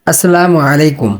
আসসালামু আলাইকুম।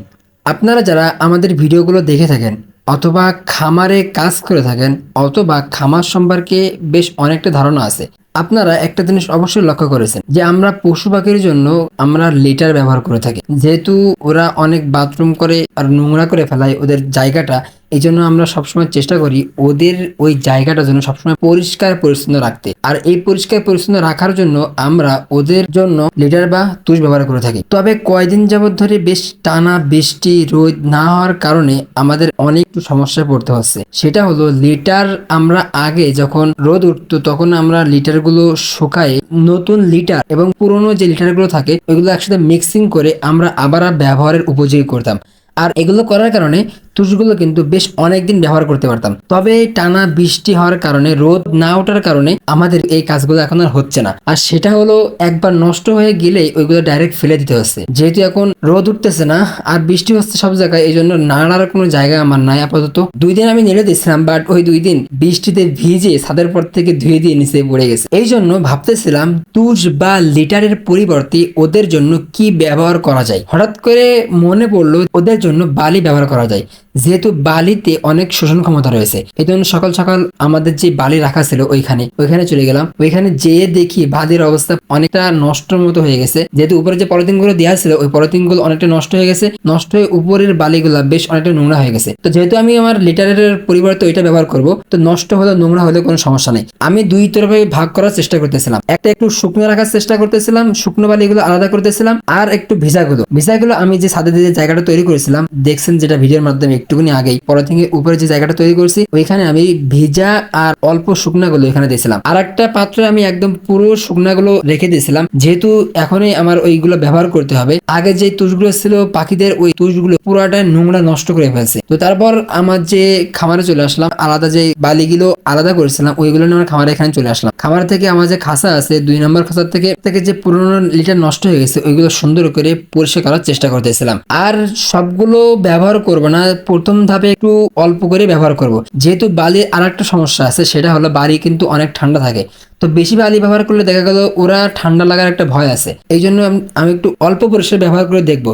আপনারা যারা আমাদের ভিডিওগুলো দেখে থাকেন অথবা খামারে কাজ করে থাকেন অথবা খামার সম্পর্কে বেশ অনেকটা ধারণা আছে। আপনারা একটা জিনিস অবশ্যই লক্ষ্য করেছেন যে আমরা পশু পাখির জন্য আমরা লিটার ব্যবহার করে থাকি। যেহেতু ওরা অনেক বাথরুম করে আর নোংরা করে ফেলায় ওদের জায়গাটা, এইজন্য আমরা সবসময় চেষ্টা করি ওদের ওই জায়গাটা যেন সবসময় পরিষ্কার পরিচ্ছন্ন রাখতে। আর এই পরিষ্কার পরিচ্ছন্ন রাখার জন্য আমরা ওদের জন্য লিটার বা তুষ ব্যবহার করে থাকি। তবে কয়দিন যাবত ধরে বেশ টানা বৃষ্টি রোদ না হওয়ার কারণে আমাদের অনেক সমস্যায় পড়তে হচ্ছে। সেটা হলো লিটার আমরা আগে যখন রোদ উঠতো তখন আমরা লিটার গুলো শুকায়ে নতুন লিটার এবং পুরনো যে লিটার গুলো থাকে ওইগুলো একসাথে মিক্সিং করে আমরা আবার ব্যবহারের উপযোগী করতাম। আর এগুলো করার কারণে তুষগুলো কিন্তু বেশ অনেকদিন ব্যবহার করতে পারতাম। তবে টানা বৃষ্টি হওয়ার কারণে রোদ না ওঠার কারণে আমাদের এই কাজগুলো এখন আর হচ্ছে না। আর সেটা হলো একবার নষ্ট হয়ে গেলেই ওইগুলো ডাইরেক্ট ফেলে দিতে হচ্ছে। যেহেতু এখন রোদ উঠতেছে না আর বৃষ্টি হচ্ছে সব জায়গায়, এই জন্য নাড়ার কোনো জায়গা আমার নাই আপাতত। 2 দিন আমি নেড়ে দিচ্ছিলাম, বাট ওই 2 দিন বৃষ্টিতে ভিজে ছাদের পর থেকে ধুয়ে দিয়ে নিচে পড়ে গেছে। এই জন্য ভাবতেছিলাম তুষ বা লিটারের পরিবর্তে ওদের জন্য কি ব্যবহার করা যায়। হঠাৎ করে মনে পড়লো ওদের জন্য বালি ব্যবহার করা যায়, যেহেতু বালিতে অনেক শোষণ ক্ষমতা রয়েছে। এই জন্য সকাল সকাল আমাদের যে বালি রাখা ছিল ওইখানে চলে গেলাম। ওইখানে যেয়ে দেখি বালির অবস্থা অনেকটা নষ্টর মতো হয়ে গেছে। যেহেতু উপরে যে পলিথিন গুলো দেওয়া ছিল ওই পলিথিন গুলো অনেকটা নষ্ট হয়ে গেছে, নষ্ট হয়ে উপরের বালিগুলা বেশ অনেকটা নোংরা হয়ে গেছে। তো যেহেতু আমি আমার লিটারের পরিবর্তে ওইটা ব্যবহার করব, তো নষ্ট হলে নোংরা হলে কোনো সমস্যা নেই। আমি দুই তরফে ভাগ করার চেষ্টা করতেছিলাম। একটা একটু শুকনো রাখার চেষ্টা করতেছিলাম, শুকনো বালিগুলো আলাদা করতেছিলাম, আর একটু ভিজাগুলো আমি যে ছাদে যে জায়গাটা তৈরি করেছিলাম দেখছেন, যেটা ভিডিওর মাধ্যমে একটুখানি আগেই পলিথিনের উপরে যে জায়গাটা তৈরি করছি ওইখানে আমি ভিজা আর অল্প শুকনাগুলো এখানে দিয়েছিলাম। আর একটা পাত্রে আমি একদম পুরো শুকনাগুলো রেখে দিয়েছিলাম, যেহেতু এখনই আমার ওইগুলো ব্যবহার করতে হবে। আগে যে তুষগুলো ছিল পাখিদের, ওই তুষগুলো পুরাটা নোংরা নষ্ট করে ফেলছে। তো তারপর আমার যে খামারে চলে আসলাম, আলাদা যে বালিগুলো আলাদা করেছিলাম ওইগুলো নিয়ে আমার খামারে এখানে চলে আসলাম। খামার থেকে আমার যে খাসা আছে 2 নম্বর খাসার থেকে যে পুরোনো লিটার নষ্ট হয়ে গেছে ওইগুলো সুন্দর করে পরিষ্কার করার চেষ্টা করতেছিলাম। আর সবগুলো ব্যবহার করব না, প্রথম ধাপে একটু অল্প করে ব্যবহার করব। যেহেতু বালির আর একটা সমস্যা আছে, সেটা হলো বালি কিন্তু অনেক ঠান্ডা থাকে। তো বেশি বালি ব্যবহার করলে দেখা গেল ওরা ঠান্ডা লাগার একটা ভয় আছে। এই জন্য আমি একটু অল্প পরিসরে ব্যবহার করে দেখব।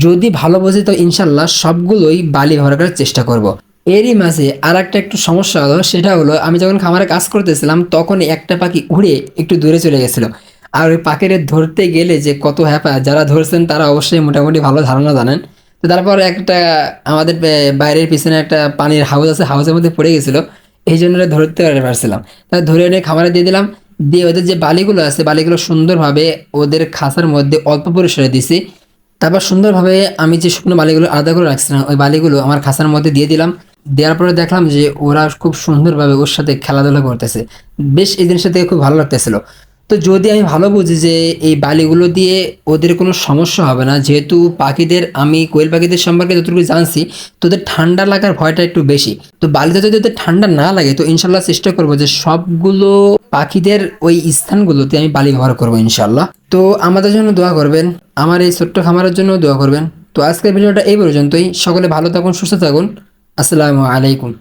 যদি ভালো বোঝে তো ইনশাল্লাহ সবগুলোই বালি ব্যবহার করার চেষ্টা করব। এরই মাঝে আর একটা একটু সমস্যা হলো, সেটা হলো আমি যখন খামারে কাজ করতেছিলাম তখন একটা পাখি উড়ে একটু দূরে চলে গেছিল। আর ওই পাখিরে ধরতে গেলে যে কত হ্যাপা, যারা ধরছেন তারা অবশ্যই মোটামুটি ভালো ধারণা জানেন। তো তারপর একটা আমাদের বাইরের পিছনে একটা পানির হাউস আছে, হাউসের মধ্যে পড়ে গেছিল। এই জন্য ওরা ধরতে পারছিলাম। তা ধরে এনে খামারে দিয়ে দিলাম, দিয়ে ওদের যে বালিগুলো আছে বালিগুলো সুন্দরভাবে ওদের খাঁচার মধ্যে অল্প পরিসরে দিছি। তারপর সুন্দরভাবে আমি যে শুকনো বালিগুলো আলাদা করে রাখছিলাম ওই বালিগুলো আমার খাঁচার মধ্যে দিয়ে দিলাম। দেওয়ার পরে দেখলাম যে ওরা খুব সুন্দরভাবে ওর সাথে খেলাধুলা করতেছে। বেশ এই জিনিসটা থেকে খুব ভালো লাগতেছিল। তো যদি আমি ভালো বুঝি যে এই বালিগুলো দিয়ে ওদের কোনো সমস্যা হবে না, যেহেতু পাখিদের আমি কোয়েল পাখিদের সম্পর্কে যতটুকু জানছি তোদের ঠান্ডা লাগার ভয়টা একটু বেশি। তো বালিতে যদি ওদের ঠান্ডা না লাগে তো ইনশাল্লাহ চেষ্টা করবো যে সবগুলো পাখিদের ওই স্থানগুলোতে আমি বালি ব্যবহার করবো ইনশাল্লাহ। তো আমাদের জন্য দোয়া করবেন, আমার এই ছোট্ট খামারের জন্য দোয়া করবেন। তো আজকের ভিডিওটা এই পর্যন্তই। সকলে ভালো থাকুন, সুস্থ থাকুন। আসসালামু আলাইকুম।